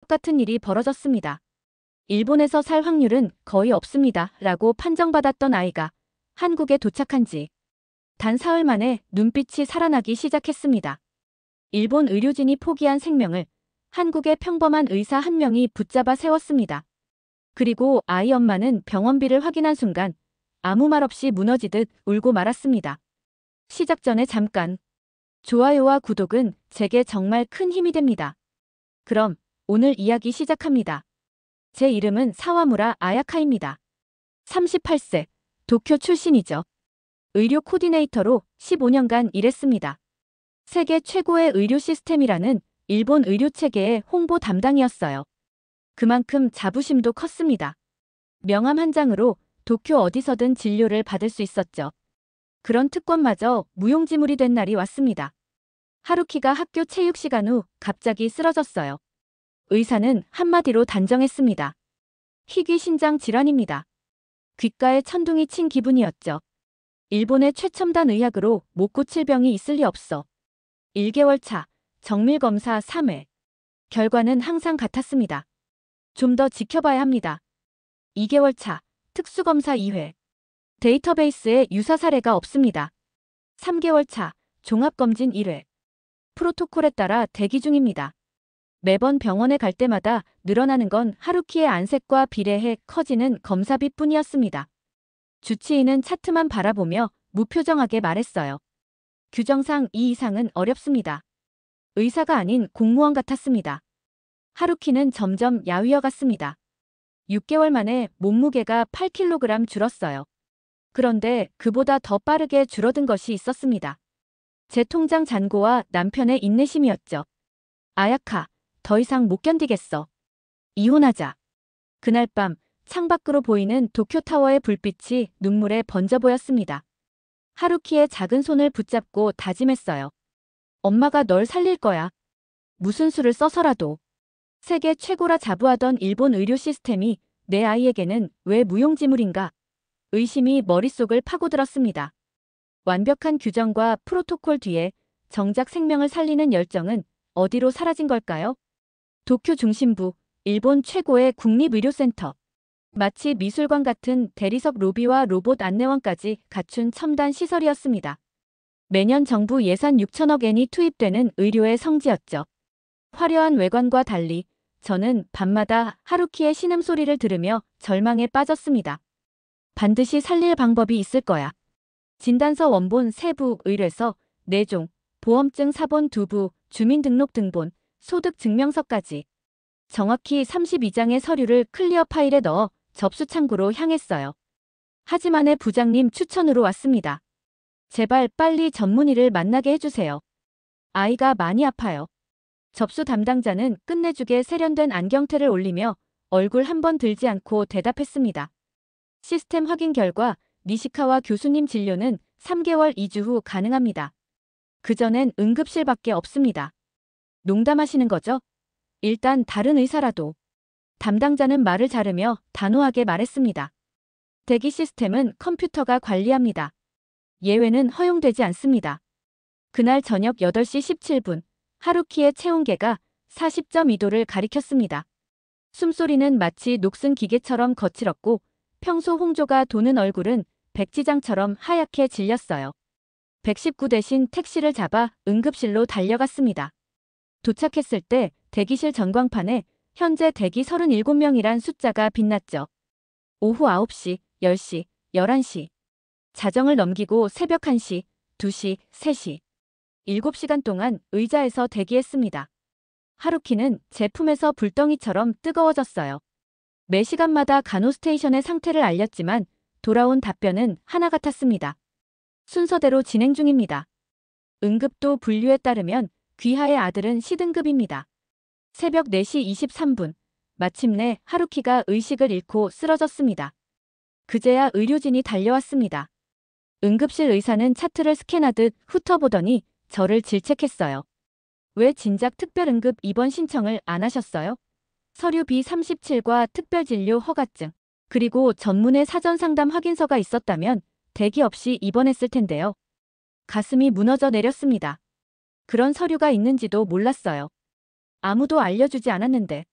똑같은 일이 벌어졌습니다. 일본에서 살 확률은 거의 없습니다. 라고 판정받았던 아이가 한국에 도착한 지 단 사흘 만에 눈빛이 살아나기 시작했습니다. 일본 의료진이 포기한 생명을 한국의 평범한 의사 한 명이 붙잡아 세웠습니다. 그리고 아이 엄마는 병원비를 확인한 순간 아무 말 없이 무너지듯 울고 말았습니다. 시작 전에 잠깐. 좋아요와 구독은 제게 정말 큰 힘이 됩니다. 그럼 오늘 이야기 시작합니다. 제 이름은 사와무라 아야카입니다. 38세, 도쿄 출신이죠. 의료 코디네이터로 15년간 일했습니다. 세계 최고의 의료 시스템이라는 일본 의료 체계의 홍보 담당이었어요. 그만큼 자부심도 컸습니다. 명함 한 장으로 도쿄 어디서든 진료를 받을 수 있었죠. 그런 특권마저 무용지물이 된 날이 왔습니다. 하루키가 학교 체육 시간 후 갑자기 쓰러졌어요. 의사는 한마디로 단정했습니다. 희귀신장 질환입니다. 귓가에 천둥이 친 기분이었죠. 일본의 최첨단 의학으로 못 고칠 병이 있을 리 없어. 1개월 차, 정밀검사 3회. 결과는 항상 같았습니다. 좀 더 지켜봐야 합니다. 2개월 차, 특수검사 2회. 데이터베이스에 유사 사례가 없습니다. 3개월 차, 종합검진 1회. 프로토콜에 따라 대기 중입니다. 매번 병원에 갈 때마다 늘어나는 건 하루키의 안색과 비례해 커지는 검사비뿐이었습니다. 주치의는 차트만 바라보며 무표정하게 말했어요. 규정상 이 이상은 어렵습니다. 의사가 아닌 공무원 같았습니다. 하루키는 점점 야위어 갔습니다. 6개월 만에 몸무게가 8kg 줄었어요. 그런데 그보다 더 빠르게 줄어든 것이 있었습니다. 제 통장 잔고와 남편의 인내심이었죠. 아야카, 더 이상 못 견디겠어. 이혼하자. 그날 밤 창밖으로 보이는 도쿄타워의 불빛이 눈물에 번져 보였습니다. 하루키의 작은 손을 붙잡고 다짐했어요. 엄마가 널 살릴 거야. 무슨 수를 써서라도. 세계 최고라 자부하던 일본 의료 시스템이 내 아이에게는 왜 무용지물인가? 의심이 머릿속을 파고들었습니다. 완벽한 규정과 프로토콜 뒤에 정작 생명을 살리는 열정은 어디로 사라진 걸까요? 도쿄 중심부, 일본 최고의 국립의료센터. 마치 미술관 같은 대리석 로비와 로봇 안내원까지 갖춘 첨단 시설이었습니다. 매년 정부 예산 6천억 엔이 투입되는 의료의 성지였죠. 화려한 외관과 달리 저는 밤마다 하루키의 신음소리를 들으며 절망에 빠졌습니다. 반드시 살릴 방법이 있을 거야. 진단서 원본 세부, 의뢰서, 내종, 보험증 사본 2부, 주민등록 등본, 소득증명서까지. 정확히 32장의 서류를 클리어 파일에 넣어 접수 창구로 향했어요. 하지만의 부장님 추천으로 왔습니다. 제발 빨리 전문의를 만나게 해주세요. 아이가 많이 아파요. 접수 담당자는 끝내주게 세련된 안경테를 올리며 얼굴 한 번 들지 않고 대답했습니다. 시스템 확인 결과 니시카와 교수님 진료는 3개월 2주 후 가능합니다. 그전엔 응급실밖에 없습니다. 농담하시는 거죠? 일단 다른 의사라도. 담당자는 말을 자르며 단호하게 말했습니다. 대기 시스템은 컴퓨터가 관리합니다. 예외는 허용되지 않습니다. 그날 저녁 8시 17분, 하루키의 체온계가 40.2도를 가리켰습니다. 숨소리는 마치 녹슨 기계처럼 거칠었고 평소 홍조가 도는 얼굴은 백지장처럼 하얗게 질렸어요. 119 대신 택시를 잡아 응급실로 달려갔습니다. 도착했을 때 대기실 전광판에 현재 대기 37명이란 숫자가 빛났죠. 오후 9시, 10시, 11시. 자정을 넘기고 새벽 1시, 2시, 3시. 7시간 동안 의자에서 대기했습니다. 하루키는 제품에서 불덩이처럼 뜨거워졌어요. 매 시간마다 간호스테이션의 상태를 알렸지만 돌아온 답변은 하나 같았습니다. 순서대로 진행 중입니다. 응급도 분류에 따르면 귀하의 아들은 C등급입니다. 새벽 4시 23분, 마침내 하루키가 의식을 잃고 쓰러졌습니다. 그제야 의료진이 달려왔습니다. 응급실 의사는 차트를 스캔하듯 훑어보더니 저를 질책했어요. 왜 진작 특별응급 입원 신청을 안 하셨어요? 서류 B37과 특별진료 허가증, 그리고 전문의 사전상담 확인서가 있었다면 대기 없이 입원했을 텐데요. 가슴이 무너져 내렸습니다. 그런 서류가 있는지도 몰랐어요. 아무도 알려주지 않았는데.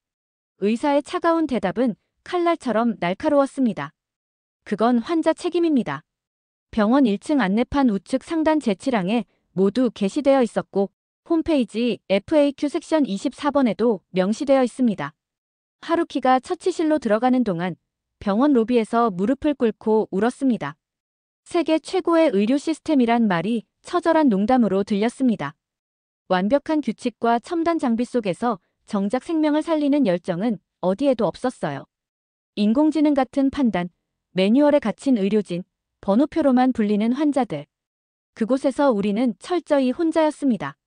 의사의 차가운 대답은 칼날처럼 날카로웠습니다. 그건 환자 책임입니다. 병원 1층 안내판 우측 상단 제7항에 모두 게시되어 있었고 홈페이지 FAQ 섹션 24번에도 명시되어 있습니다. 하루키가 처치실로 들어가는 동안 병원 로비에서 무릎을 꿇고 울었습니다. 세계 최고의 의료 시스템이란 말이 처절한 농담으로 들렸습니다. 완벽한 규칙과 첨단 장비 속에서 정작 생명을 살리는 열정은 어디에도 없었어요. 인공지능 같은 판단, 매뉴얼에 갇힌 의료진, 번호표로만 불리는 환자들. 그곳에서 우리는 철저히 혼자였습니다.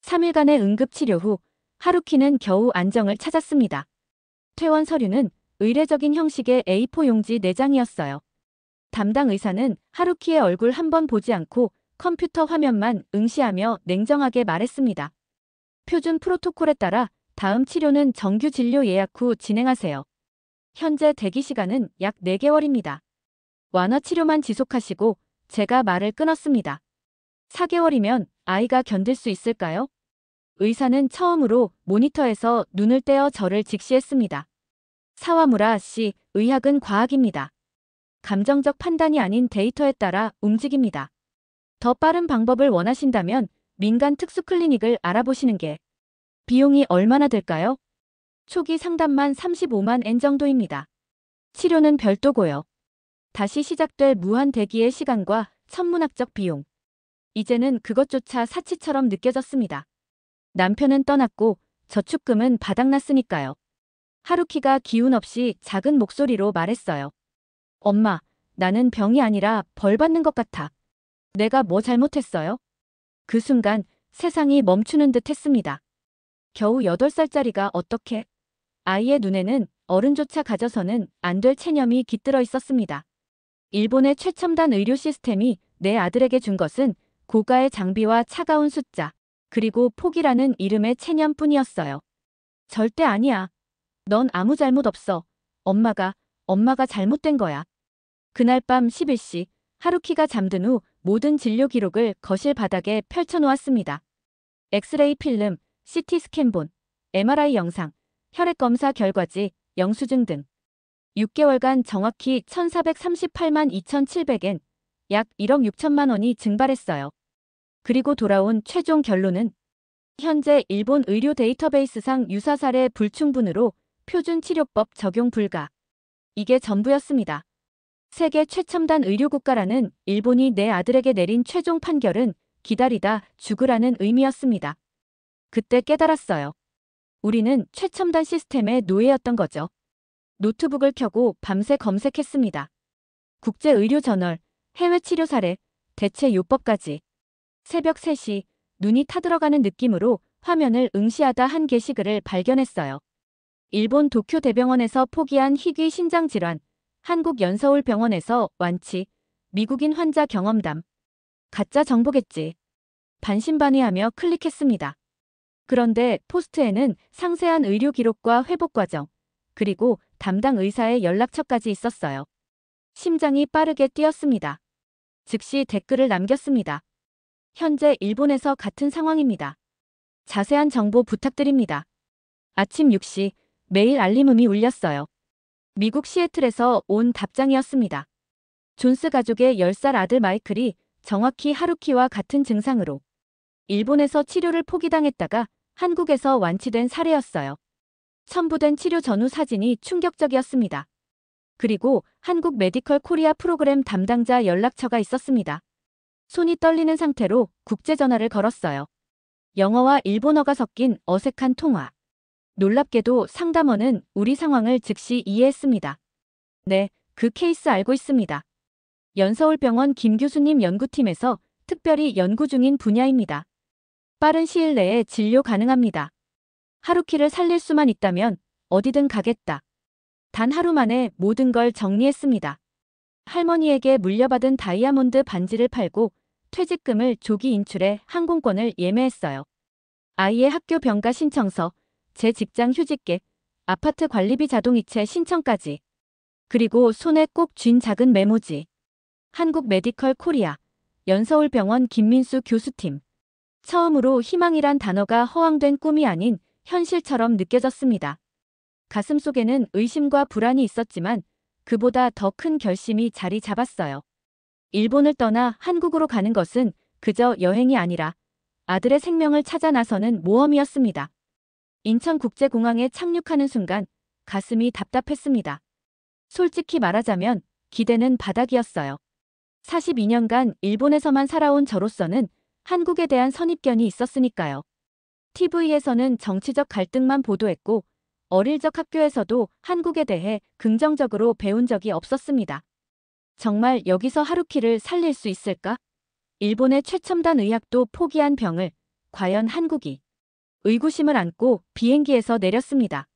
3일간의 응급치료 후 하루키는 겨우 안정을 찾았습니다. 퇴원 서류는 의례적인 형식의 A4 용지 4장이었어요. 담당 의사는 하루키의 얼굴 한 번 보지 않고 컴퓨터 화면만 응시하며 냉정하게 말했습니다. 표준 프로토콜에 따라 다음 치료는 정규 진료 예약 후 진행하세요. 현재 대기 시간은 약 4개월입니다. 완화 치료만 지속하시고 제가 말을 끊었습니다. 4개월이면 아이가 견딜 수 있을까요? 의사는 처음으로 모니터에서 눈을 떼어 저를 직시했습니다. 사와무라 씨, 의학은 과학입니다. 감정적 판단이 아닌 데이터에 따라 움직입니다. 더 빠른 방법을 원하신다면 민간 특수 클리닉을 알아보시는 게 비용이 얼마나 들까요? 초기 상담만 35만 엔 정도입니다. 치료는 별도고요. 다시 시작될 무한 대기의 시간과 천문학적 비용. 이제는 그것조차 사치처럼 느껴졌습니다. 남편은 떠났고 저축금은 바닥났으니까요. 하루키가 기운 없이 작은 목소리로 말했어요. 엄마, 나는 병이 아니라 벌 받는 것 같아. 내가 뭐 잘못했어요? 그 순간 세상이 멈추는 듯 했습니다. 겨우 8살짜리가 어떻게? 아이의 눈에는 어른조차 가져서는 안 될 체념이 깃들어 있었습니다. 일본의 최첨단 의료 시스템이 내 아들에게 준 것은 고가의 장비와 차가운 숫자, 그리고 포기라는 이름의 체념뿐이었어요. 절대 아니야. 넌 아무 잘못 없어. 엄마가 잘못된 거야. 그날 밤 11시, 하루키가 잠든 후 모든 진료 기록을 거실 바닥에 펼쳐놓았습니다. 엑스레이 필름, CT 스캔본, MRI 영상, 혈액 검사 결과지, 영수증 등. 6개월간 정확히 1,438만 2,700엔, 약 1억 6천만 원이 증발했어요. 그리고 돌아온 최종 결론은 현재 일본 의료 데이터베이스상 유사 사례 불충분으로 표준 치료법 적용 불가. 이게 전부였습니다. 세계 최첨단 의료국가라는 일본이 내 아들에게 내린 최종 판결은 기다리다 죽으라는 의미였습니다. 그때 깨달았어요. 우리는 최첨단 시스템의 노예였던 거죠. 노트북을 켜고 밤새 검색했습니다. 국제의료저널, 해외 치료 사례, 대체 요법까지. 새벽 3시, 눈이 타들어가는 느낌으로 화면을 응시하다 한 게시글을 발견했어요. 일본 도쿄 대병원에서 포기한 희귀 신장 질환, 한국 연서울병원에서 완치, 미국인 환자 경험담. 가짜 정보겠지. 반신반의하며 클릭했습니다. 그런데 포스트에는 상세한 의료 기록과 회복 과정, 그리고 담당 의사의 연락처까지 있었어요. 심장이 빠르게 뛰었습니다. 즉시 댓글을 남겼습니다. 현재 일본에서 같은 상황입니다. 자세한 정보 부탁드립니다. 아침 6시, 매일 알림음이 울렸어요. 미국 시애틀에서 온 답장이었습니다. 존스 가족의 10살 아들 마이클이 정확히 하루키와 같은 증상으로 일본에서 치료를 포기당했다가 한국에서 완치된 사례였어요. 첨부된 치료 전후 사진이 충격적이었습니다. 그리고 한국 메디컬 코리아 프로그램 담당자 연락처가 있었습니다. 손이 떨리는 상태로 국제전화를 걸었어요. 영어와 일본어가 섞인 어색한 통화. 놀랍게도 상담원은 우리 상황을 즉시 이해했습니다. 네, 그 케이스 알고 있습니다. 연서울병원 김 교수님 연구팀에서 특별히 연구 중인 분야입니다. 빠른 시일 내에 진료 가능합니다. 하루키를 살릴 수만 있다면 어디든 가겠다. 단 하루 만에 모든 걸 정리했습니다. 할머니에게 물려받은 다이아몬드 반지를 팔고 퇴직금을 조기 인출해 항공권을 예매했어요. 아이의 학교 병가 신청서, 제 직장 휴직계, 아파트 관리비 자동이체 신청까지. 그리고 손에 꼭 쥔 작은 메모지. 한국 메디컬 코리아, 연서울병원 김민수 교수팀. 처음으로 희망이란 단어가 허황된 꿈이 아닌 현실처럼 느껴졌습니다. 가슴속에는 의심과 불안이 있었지만 그보다 더 큰 결심이 자리 잡았어요. 일본을 떠나 한국으로 가는 것은 그저 여행이 아니라 아들의 생명을 찾아 나서는 모험이었습니다. 인천국제공항에 착륙하는 순간 가슴이 답답했습니다. 솔직히 말하자면 기대는 바닥이었어요. 42년간 일본에서만 살아온 저로서는 한국에 대한 선입견이 있었으니까요. TV에서는 정치적 갈등만 보도했고 어릴 적 학교에서도 한국에 대해 긍정적으로 배운 적이 없었습니다. 정말 여기서 하루키를 살릴 수 있을까? 일본의 최첨단 의학도 포기한 병을 과연 한국이? 의구심을 안고 비행기에서 내렸습니다.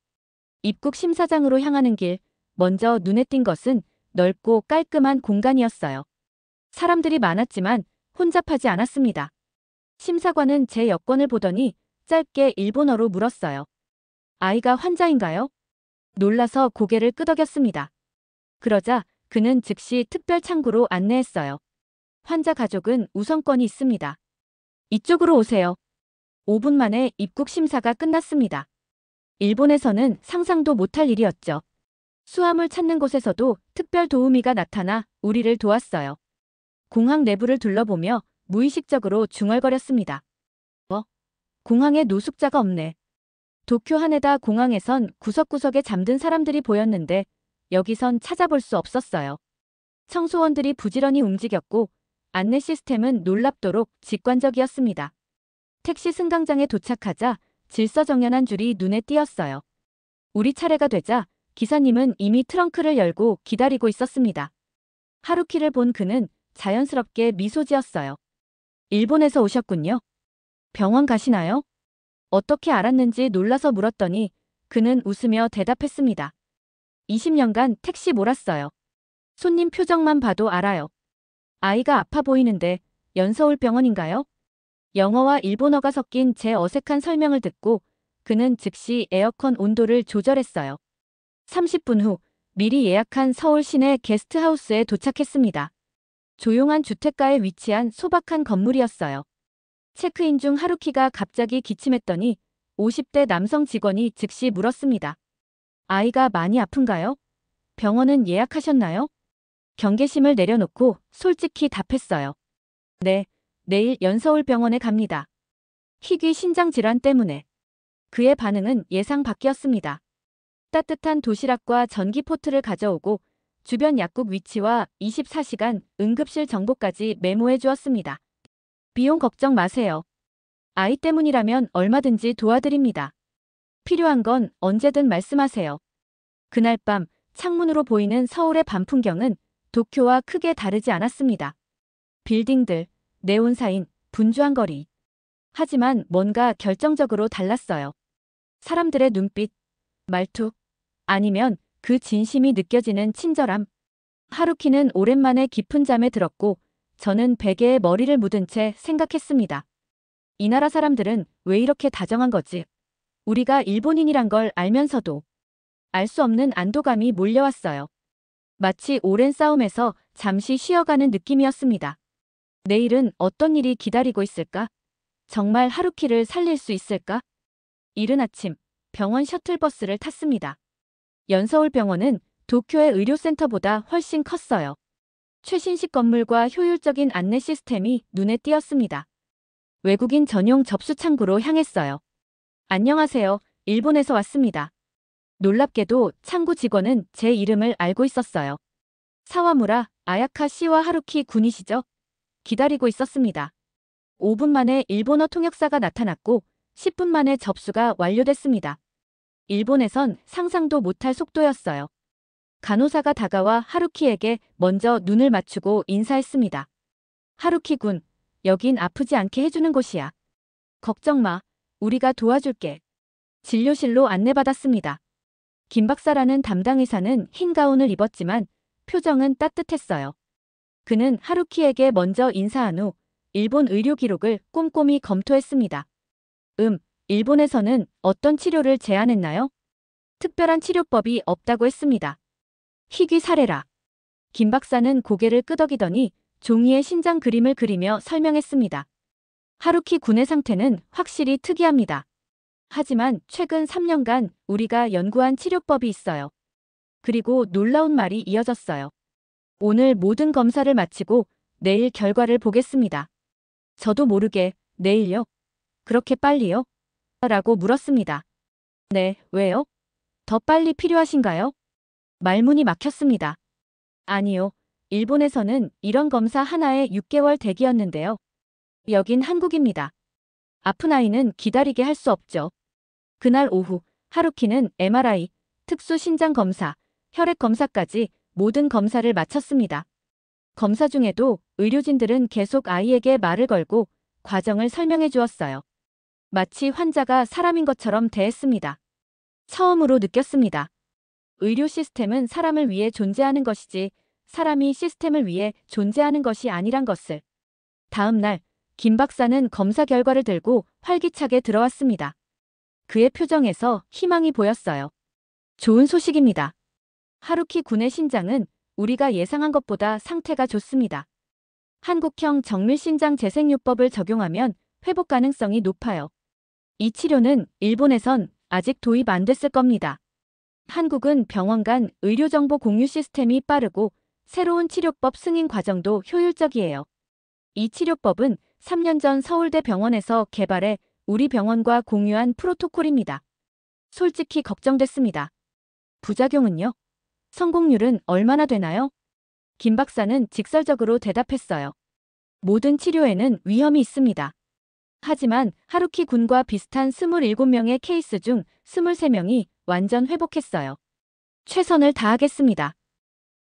입국 심사장으로 향하는 길, 먼저 눈에 띈 것은 넓고 깔끔한 공간이었어요. 사람들이 많았지만 혼잡하지 않았습니다. 심사관은 제 여권을 보더니 짧게 일본어로 물었어요. 아이가 환자인가요? 놀라서 고개를 끄덕였습니다. 그러자 그는 즉시 특별 창구로 안내했어요. 환자 가족은 우선권이 있습니다. 이쪽으로 오세요. 5분 만에 입국 심사가 끝났습니다. 일본에서는 상상도 못할 일이었죠. 수화물 찾는 곳에서도 특별 도우미가 나타나 우리를 도왔어요. 공항 내부를 둘러보며 무의식적으로 중얼거렸습니다. 공항에 노숙자가 없네. 도쿄 하네다 공항에선 구석구석에 잠든 사람들이 보였는데 여기선 찾아볼 수 없었어요. 청소원들이 부지런히 움직였고 안내 시스템은 놀랍도록 직관적이었습니다. 택시 승강장에 도착하자 질서정연한 줄이 눈에 띄었어요. 우리 차례가 되자 기사님은 이미 트렁크를 열고 기다리고 있었습니다. 하루키를 본 그는 자연스럽게 미소 지었어요. 일본에서 오셨군요. 병원 가시나요? 어떻게 알았는지 놀라서 물었더니 그는 웃으며 대답했습니다. 20년간 택시 몰았어요. 손님 표정만 봐도 알아요. 아이가 아파 보이는데 연서울병원인가요? 영어와 일본어가 섞인 제 어색한 설명을 듣고 그는 즉시 에어컨 온도를 조절했어요. 30분 후 미리 예약한 서울 시내 게스트하우스에 도착했습니다. 조용한 주택가에 위치한 소박한 건물이었어요. 체크인 중 하루키가 갑자기 기침했더니 50대 남성 직원이 즉시 물었습니다. 아이가 많이 아픈가요? 병원은 예약하셨나요? 경계심을 내려놓고 솔직히 답했어요. 네, 내일 연서울병원에 갑니다. 희귀 신장 질환 때문에. 그의 반응은 예상 밖이었습니다. 따뜻한 도시락과 전기포트를 가져오고 주변 약국 위치와 24시간 응급실 정보까지 메모해 주었습니다. 비용 걱정 마세요. 아이 때문이라면 얼마든지 도와드립니다. 필요한 건 언제든 말씀하세요. 그날 밤 창문으로 보이는 서울의 밤 풍경은 도쿄와 크게 다르지 않았습니다. 빌딩들, 네온사인, 분주한 거리. 하지만 뭔가 결정적으로 달랐어요. 사람들의 눈빛, 말투, 아니면 그 진심이 느껴지는 친절함. 하루키는 오랜만에 깊은 잠에 들었고 저는 베개에 머리를 묻은 채 생각했습니다. 이 나라 사람들은 왜 이렇게 다정한 거지? 우리가 일본인이란 걸 알면서도 알 수 없는 안도감이 몰려왔어요. 마치 오랜 싸움에서 잠시 쉬어가는 느낌이었습니다. 내일은 어떤 일이 기다리고 있을까? 정말 하루키를 살릴 수 있을까? 이른 아침 병원 셔틀버스를 탔습니다. 연서울병원은 도쿄의 의료센터보다 훨씬 컸어요. 최신식 건물과 효율적인 안내 시스템이 눈에 띄었습니다. 외국인 전용 접수 창구로 향했어요. 안녕하세요. 일본에서 왔습니다. 놀랍게도 창구 직원은 제 이름을 알고 있었어요. 사와무라 아야카 씨와 하루키 군이시죠? 기다리고 있었습니다. 5분 만에 일본어 통역사가 나타났고 10분 만에 접수가 완료됐습니다. 일본에선 상상도 못할 속도였어요. 간호사가 다가와 하루키에게 먼저 눈을 맞추고 인사했습니다. 하루키 군, 여긴 아프지 않게 해주는 곳이야. 걱정 마, 우리가 도와줄게. 진료실로 안내받았습니다. 김 박사라는 담당 의사는 흰 가운을 입었지만 표정은 따뜻했어요. 그는 하루키에게 먼저 인사한 후 일본 의료 기록을 꼼꼼히 검토했습니다. 일본에서는 어떤 치료를 제안했나요? 특별한 치료법이 없다고 했습니다. 희귀 사례라. 김 박사는 고개를 끄덕이더니 종이에 신장 그림을 그리며 설명했습니다. 하루키 군의 상태는 확실히 특이합니다. 하지만 최근 3년간 우리가 연구한 치료법이 있어요. 그리고 놀라운 말이 이어졌어요. 오늘 모든 검사를 마치고 내일 결과를 보겠습니다. 저도 모르게 내일요? 그렇게 빨리요? 라고 물었습니다. 네, 왜요? 더 빨리 필요하신가요? 말문이 막혔습니다. 아니요. 일본에서는 이런 검사 하나에 6개월 대기였는데요. 여긴 한국입니다. 아픈 아이는 기다리게 할 수 없죠. 그날 오후 하루키는 MRI, 특수 신장 검사, 혈액 검사까지 모든 검사를 마쳤습니다. 검사 중에도 의료진들은 계속 아이에게 말을 걸고 과정을 설명해 주었어요. 마치 환자가 사람인 것처럼 대했습니다. 처음으로 느꼈습니다. 의료 시스템은 사람을 위해 존재하는 것이지 사람이 시스템을 위해 존재하는 것이 아니란 것을. 다음 날, 김 박사는 검사 결과를 들고 활기차게 들어왔습니다. 그의 표정에서 희망이 보였어요. 좋은 소식입니다. 하루키 군의 신장은 우리가 예상한 것보다 상태가 좋습니다. 한국형 정밀신장 재생요법을 적용하면 회복 가능성이 높아요. 이 치료는 일본에선 아직 도입 안 됐을 겁니다. 한국은 병원 간 의료정보 공유 시스템이 빠르고 새로운 치료법 승인 과정도 효율적이에요. 이 치료법은 3년 전 서울대 병원에서 개발해 우리 병원과 공유한 프로토콜입니다. 솔직히 걱정됐습니다. 부작용은요? 성공률은 얼마나 되나요? 김 박사는 직설적으로 대답했어요. 모든 치료에는 위험이 있습니다. 하지만 하루키 군과 비슷한 27명의 케이스 중 23명이 완전 회복했어요. 최선을 다하겠습니다.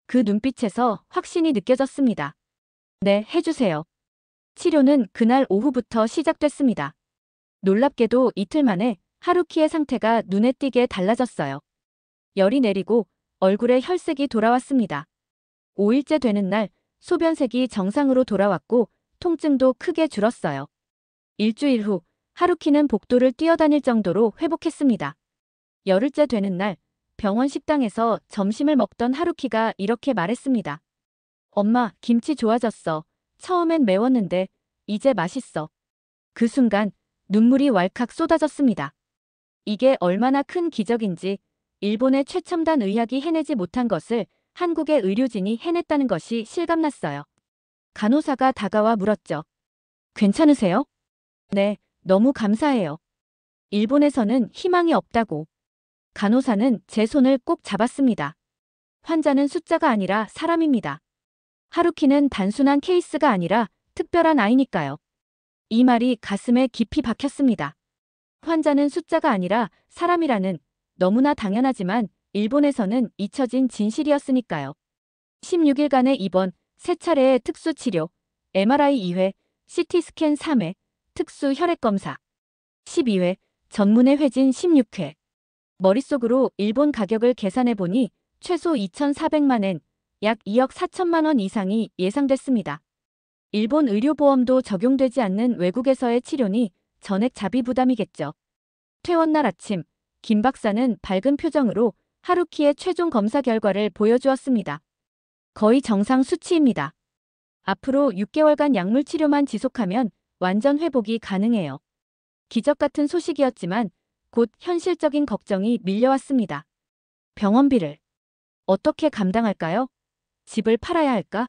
그 눈빛에서 확신이 느껴졌습니다. 네, 해주세요. 치료는 그날 오후부터 시작됐습니다. 놀랍게도 이틀 만에 하루키의 상태가 눈에 띄게 달라졌어요. 열이 내리고 얼굴에 혈색이 돌아왔습니다. 5일째 되는 날 소변색이 정상으로 돌아왔고 통증도 크게 줄었어요. 일주일 후 하루키는 복도를 뛰어다닐 정도로 회복했습니다. 열흘째 되는 날 병원 식당에서 점심을 먹던 하루키가 이렇게 말했습니다. 엄마, 김치 좋아졌어. 처음엔 매웠는데 이제 맛있어. 그 순간 눈물이 왈칵 쏟아졌습니다. 이게 얼마나 큰 기적인지 일본의 최첨단 의학이 해내지 못한 것을 한국의 의료진이 해냈다는 것이 실감났어요. 간호사가 다가와 물었죠. 괜찮으세요? 네, 너무 감사해요. 일본에서는 희망이 없다고. 간호사는 제 손을 꼭 잡았습니다. 환자는 숫자가 아니라 사람입니다. 하루키는 단순한 케이스가 아니라 특별한 아이니까요. 이 말이 가슴에 깊이 박혔습니다. 환자는 숫자가 아니라 사람이라는 너무나 당연하지만 일본에서는 잊혀진 진실이었으니까요. 16일간의 입원, 3차례의 특수치료, MRI 2회, CT스캔 3회, 특수 혈액검사 12회, 전문의 회진 16회. 머릿속으로 일본 가격을 계산해보니 최소 2,400만 엔, 약 2억 4천만 원 이상이 예상됐습니다. 일본 의료보험도 적용되지 않는 외국에서의 치료니 전액 자비 부담이겠죠. 퇴원날 아침, 김 박사는 밝은 표정으로 하루키의 최종 검사 결과를 보여주었습니다. 거의 정상 수치입니다. 앞으로 6개월간 약물 치료만 지속하면 완전 회복이 가능해요. 기적 같은 소식이었지만 곧 현실적인 걱정이 밀려왔습니다. 병원비를 어떻게 감당할까요? 집을 팔아야 할까?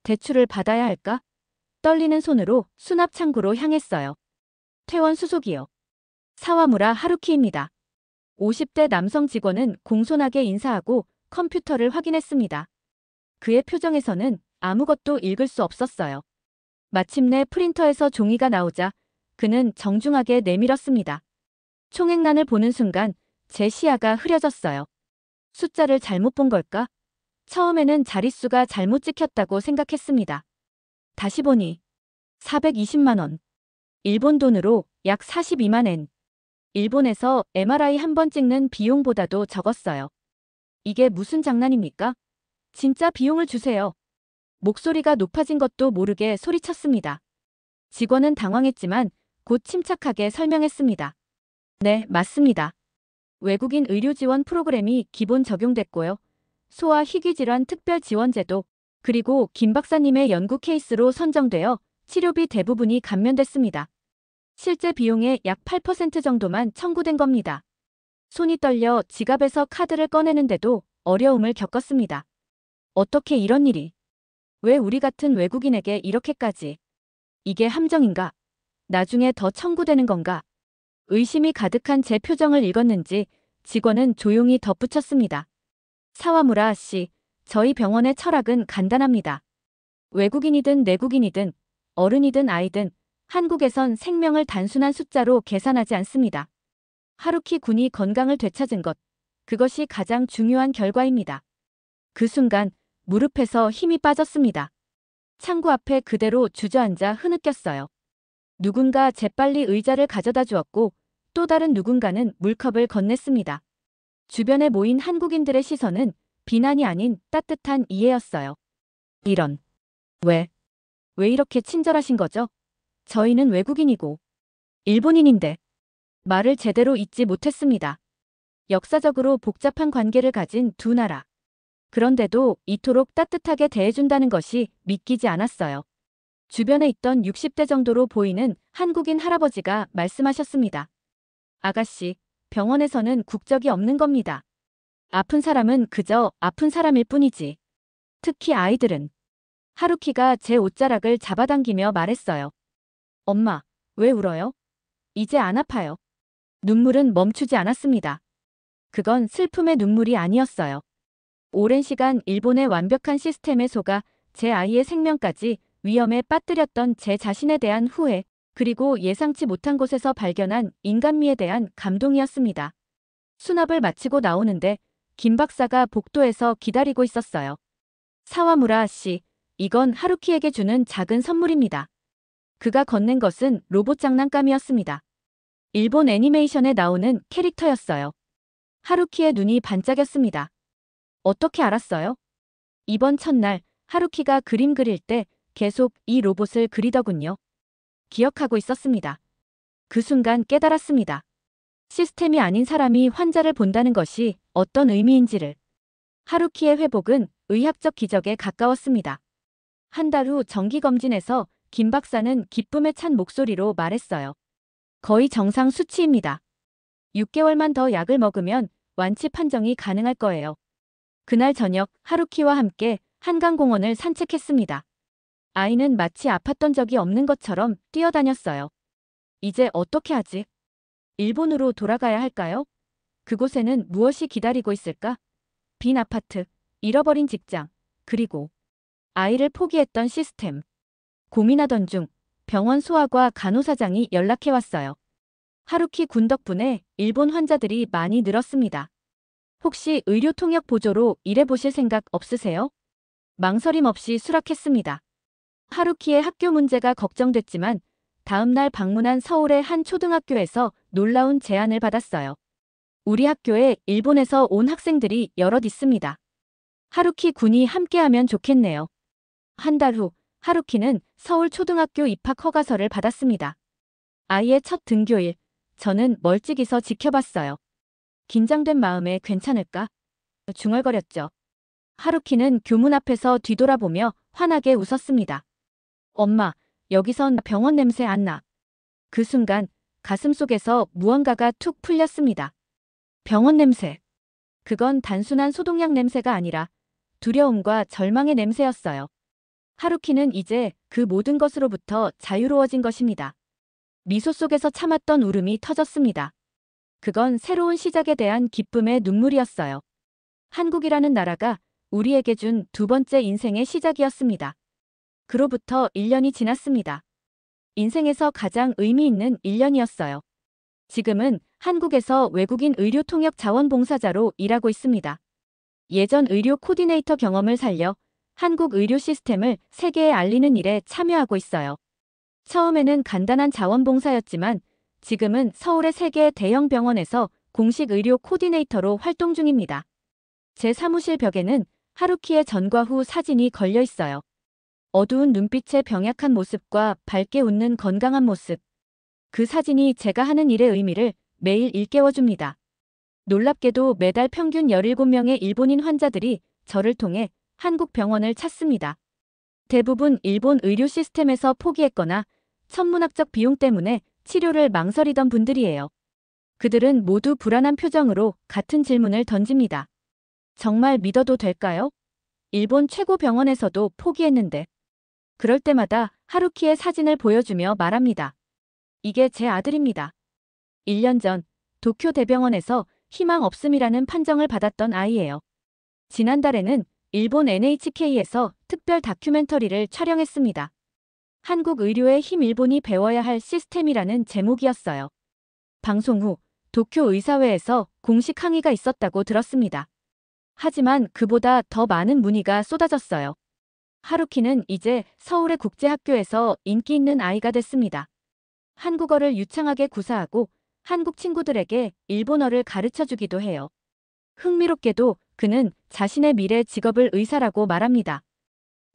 대출을 받아야 할까? 떨리는 손으로 수납 창구로 향했어요. 퇴원 수속이요. 사와무라 하루키입니다. 50대 남성 직원은 공손하게 인사하고 컴퓨터를 확인했습니다. 그의 표정에서는 아무것도 읽을 수 없었어요. 마침내 프린터에서 종이가 나오자 그는 정중하게 내밀었습니다. 총액란을 보는 순간 제 시야가 흐려졌어요. 숫자를 잘못 본 걸까? 처음에는 자릿수가 잘못 찍혔다고 생각했습니다. 다시 보니 420만 원. 일본 돈으로 약 42만 엔. 일본에서 MRI 한 번 찍는 비용보다도 적었어요. 이게 무슨 장난입니까? 진짜 비용을 주세요. 목소리가 높아진 것도 모르게 소리쳤습니다. 직원은 당황했지만 곧 침착하게 설명했습니다. 네, 맞습니다. 외국인 의료 지원 프로그램이 기본 적용됐고요. 소아 희귀질환 특별 지원제도, 그리고 김 박사님의 연구 케이스로 선정되어 치료비 대부분이 감면됐습니다. 실제 비용의 약 8% 정도만 청구된 겁니다. 손이 떨려 지갑에서 카드를 꺼내는데도 어려움을 겪었습니다. 어떻게 이런 일이? 왜 우리 같은 외국인에게 이렇게까지? 이게 함정인가? 나중에 더 청구되는 건가? 의심이 가득한 제 표정을 읽었는지 직원은 조용히 덧붙였습니다. 사와무라 씨, 저희 병원의 철학은 간단합니다. 외국인이든 내국인이든 어른이든 아이든 한국에선 생명을 단순한 숫자로 계산하지 않습니다. 하루키 군이 건강을 되찾은 것, 그것이 가장 중요한 결과입니다. 그 순간 무릎에서 힘이 빠졌습니다. 창구 앞에 그대로 주저앉아 흐느꼈어요. 누군가 재빨리 의자를 가져다 주었고 또 다른 누군가는 물컵을 건넸습니다. 주변에 모인 한국인들의 시선은 비난이 아닌 따뜻한 이해였어요. 이런. 왜 이렇게 친절하신 거죠? 저희는 외국인이고 일본인인데. 말을 제대로 잇지 못했습니다. 역사적으로 복잡한 관계를 가진 두 나라. 그런데도 이토록 따뜻하게 대해준다는 것이 믿기지 않았어요. 주변에 있던 60대 정도로 보이는 한국인 할아버지가 말씀하셨습니다. 아가씨, 병원에서는 국적이 없는 겁니다. 아픈 사람은 그저 아픈 사람일 뿐이지. 특히 아이들은. 하루키가 제 옷자락을 잡아당기며 말했어요. 엄마, 왜 울어요? 이제 안 아파요. 눈물은 멈추지 않았습니다. 그건 슬픔의 눈물이 아니었어요. 오랜 시간 일본의 완벽한 시스템에 속아 제 아이의 생명까지 위험에 빠뜨렸던 제 자신에 대한 후회, 그리고 예상치 못한 곳에서 발견한 인간미에 대한 감동이었습니다. 수납을 마치고 나오는데 김 박사가 복도에서 기다리고 있었어요. 사와무라 씨, 이건 하루키에게 주는 작은 선물입니다. 그가 건넨 것은 로봇 장난감이었습니다. 일본 애니메이션에 나오는 캐릭터였어요. 하루키의 눈이 반짝였습니다. 어떻게 알았어요? 이번 첫날 하루키가 그림 그릴 때 계속 이 로봇을 그리더군요. 기억하고 있었습니다. 그 순간 깨달았습니다. 시스템이 아닌 사람이 환자를 본다는 것이 어떤 의미인지를. 하루키의 회복은 의학적 기적에 가까웠습니다. 한 달 후 정기검진에서 김 박사는 기쁨에 찬 목소리로 말했어요. 거의 정상 수치입니다. 6개월만 더 약을 먹으면 완치 판정이 가능할 거예요. 그날 저녁 하루키와 함께 한강공원을 산책했습니다. 아이는 마치 아팠던 적이 없는 것처럼 뛰어다녔어요. 이제 어떻게 하지? 일본으로 돌아가야 할까요? 그곳에는 무엇이 기다리고 있을까? 빈 아파트, 잃어버린 직장, 그리고 아이를 포기했던 시스템. 고민하던 중 병원 소아과 간호사장이 연락해왔어요. 하루키 군 덕분에 일본 환자들이 많이 늘었습니다. 혹시 의료 통역 보조로 일해보실 생각 없으세요? 망설임 없이 수락했습니다. 하루키의 학교 문제가 걱정됐지만 다음 날 방문한 서울의 한 초등학교에서 놀라운 제안을 받았어요. 우리 학교에 일본에서 온 학생들이 여럿 있습니다. 하루키 군이 함께하면 좋겠네요. 한 달 후 하루키는 서울 초등학교 입학 허가서를 받았습니다. 아이의 첫 등교일, 저는 멀찍이서 지켜봤어요. 긴장된 마음에 괜찮을까? 중얼거렸죠. 하루키는 교문 앞에서 뒤돌아보며 환하게 웃었습니다. 엄마, 여기선 병원 냄새 안 나. 그 순간 가슴속에서 무언가가 툭 풀렸습니다. 병원 냄새. 그건 단순한 소독약 냄새가 아니라 두려움과 절망의 냄새였어요. 하루키는 이제 그 모든 것으로부터 자유로워진 것입니다. 미소 속에서 참았던 울음이 터졌습니다. 그건 새로운 시작에 대한 기쁨의 눈물이었어요. 한국이라는 나라가 우리에게 준 두 번째 인생의 시작이었습니다. 그로부터 1년이 지났습니다. 인생에서 가장 의미 있는 1년이었어요. 지금은 한국에서 외국인 의료 통역 자원봉사자로 일하고 있습니다. 예전 의료 코디네이터 경험을 살려 한국 의료 시스템을 세계에 알리는 일에 참여하고 있어요. 처음에는 간단한 자원봉사였지만 지금은 서울의 세 개의 대형 병원에서 공식 의료 코디네이터로 활동 중입니다. 제 사무실 벽에는 하루키의 전과 후 사진이 걸려 있어요. 어두운 눈빛의 병약한 모습과 밝게 웃는 건강한 모습. 그 사진이 제가 하는 일의 의미를 매일 일깨워줍니다. 놀랍게도 매달 평균 17명의 일본인 환자들이 저를 통해 한국 병원을 찾습니다. 대부분 일본 의료 시스템에서 포기했거나 천문학적 비용 때문에 치료를 망설이던 분들이에요. 그들은 모두 불안한 표정으로 같은 질문을 던집니다. 정말 믿어도 될까요? 일본 최고 병원에서도 포기했는데. 그럴 때마다 하루키의 사진을 보여주며 말합니다. 이게 제 아들입니다. 1년 전 도쿄 대병원에서 희망 없음이라는 판정을 받았던 아이예요. 지난달에는 일본 NHK에서 특별 다큐멘터리를 촬영했습니다. 한국 의료의 힘 일본이 배워야 할 시스템이라는 제목이었어요. 방송 후 도쿄 의사회에서 공식 항의가 있었다고 들었습니다. 하지만 그보다 더 많은 문의가 쏟아졌어요. 하루키는 이제 서울의 국제학교에서 인기 있는 아이가 됐습니다. 한국어를 유창하게 구사하고 한국 친구들에게 일본어를 가르쳐주기도 해요. 흥미롭게도 그는 자신의 미래 직업을 의사라고 말합니다.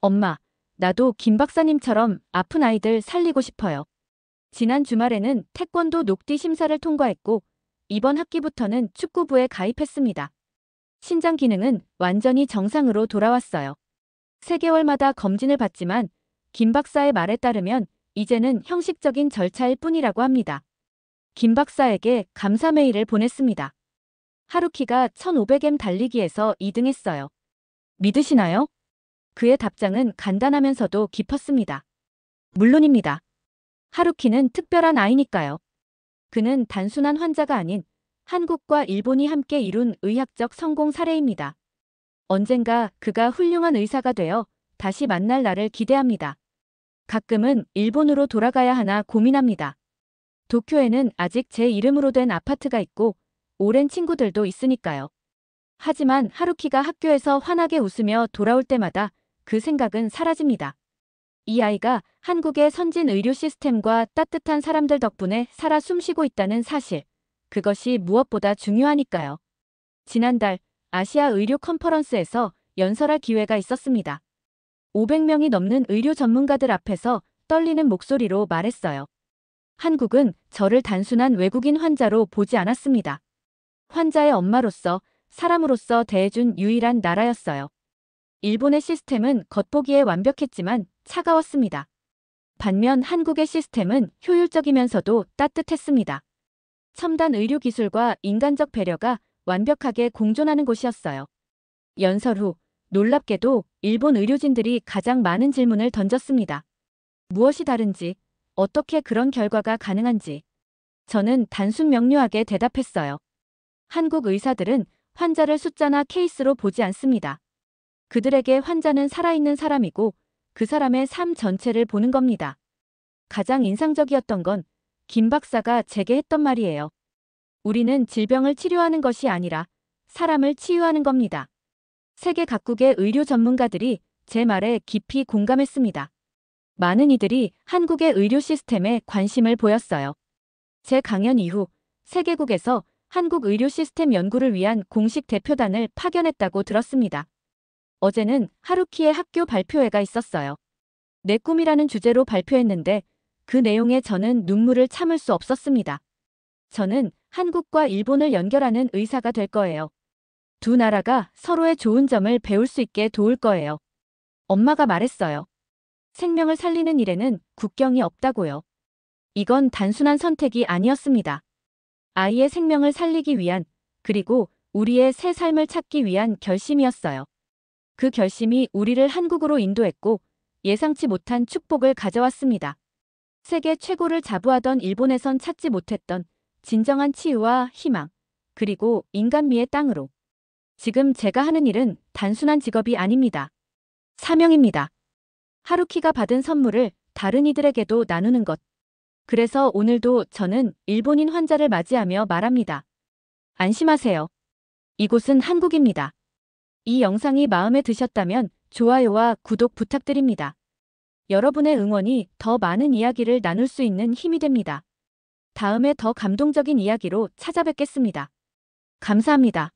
엄마, 나도 김 박사님처럼 아픈 아이들 살리고 싶어요. 지난 주말에는 태권도 녹디 심사를 통과했고 이번 학기부터는 축구부에 가입했습니다. 신장 기능은 완전히 정상으로 돌아왔어요. 3개월마다 검진을 받지만 김 박사의 말에 따르면 이제는 형식적인 절차일 뿐이라고 합니다. 김 박사에게 감사 메일을 보냈습니다. 하루키가 1500m 달리기에서 2등했어요. 믿으시나요? 그의 답장은 간단하면서도 깊었습니다. 물론입니다. 하루키는 특별한 아이니까요. 그는 단순한 환자가 아닌 한국과 일본이 함께 이룬 의학적 성공 사례입니다. 언젠가 그가 훌륭한 의사가 되어 다시 만날 날을 기대합니다. 가끔은 일본으로 돌아가야 하나 고민합니다. 도쿄에는 아직 제 이름으로 된 아파트가 있고 오랜 친구들도 있으니까요. 하지만 하루키가 학교에서 환하게 웃으며 돌아올 때마다 그 생각은 사라집니다. 이 아이가 한국의 선진 의료 시스템과 따뜻한 사람들 덕분에 살아 숨쉬고 있다는 사실, 그것이 무엇보다 중요하니까요. 지난달 아시아 의료 컨퍼런스에서 연설할 기회가 있었습니다. 500명이 넘는 의료 전문가들 앞에서 떨리는 목소리로 말했어요. 한국은 저를 단순한 외국인 환자로 보지 않았습니다. 환자의 엄마로서, 사람으로서 대해준 유일한 나라였어요. 일본의 시스템은 겉보기에 완벽했지만 차가웠습니다. 반면 한국의 시스템은 효율적이면서도 따뜻했습니다. 첨단 의료 기술과 인간적 배려가 완벽하게 공존하는 곳이었어요. 연설 후 놀랍게도 일본 의료진들이 가장 많은 질문을 던졌습니다. 무엇이 다른지, 어떻게 그런 결과가 가능한지. 저는 단순 명료하게 대답했어요. 한국 의사들은 환자를 숫자나 케이스로 보지 않습니다. 그들에게 환자는 살아있는 사람이고 그 사람의 삶 전체를 보는 겁니다. 가장 인상적이었던 건 김 박사가 제게 했던 말이에요. 우리는 질병을 치료하는 것이 아니라 사람을 치유하는 겁니다. 세계 각국의 의료 전문가들이 제 말에 깊이 공감했습니다. 많은 이들이 한국의 의료 시스템에 관심을 보였어요. 제 강연 이후 세계국에서 한국 의료 시스템 연구를 위한 공식 대표단을 파견했다고 들었습니다. 어제는 하루키의 학교 발표회가 있었어요. 내 꿈이라는 주제로 발표했는데 그 내용에 저는 눈물을 참을 수 없었습니다. 저는 한국과 일본을 연결하는 의사가 될 거예요. 두 나라가 서로의 좋은 점을 배울 수 있게 도울 거예요. 엄마가 말했어요. 생명을 살리는 일에는 국경이 없다고요. 이건 단순한 선택이 아니었습니다. 아이의 생명을 살리기 위한, 그리고 우리의 새 삶을 찾기 위한 결심이었어요. 그 결심이 우리를 한국으로 인도했고 예상치 못한 축복을 가져왔습니다. 세계 최고를 자부하던 일본에선 찾지 못했던 진정한 치유와 희망, 그리고 인간미의 땅으로. 지금 제가 하는 일은 단순한 직업이 아닙니다. 사명입니다. 하루키가 받은 선물을 다른 이들에게도 나누는 것. 그래서 오늘도 저는 일본인 환자를 맞이하며 말합니다. 안심하세요. 이곳은 한국입니다. 이 영상이 마음에 드셨다면 좋아요와 구독 부탁드립니다. 여러분의 응원이 더 많은 이야기를 나눌 수 있는 힘이 됩니다. 다음에 더 감동적인 이야기로 찾아뵙겠습니다. 감사합니다.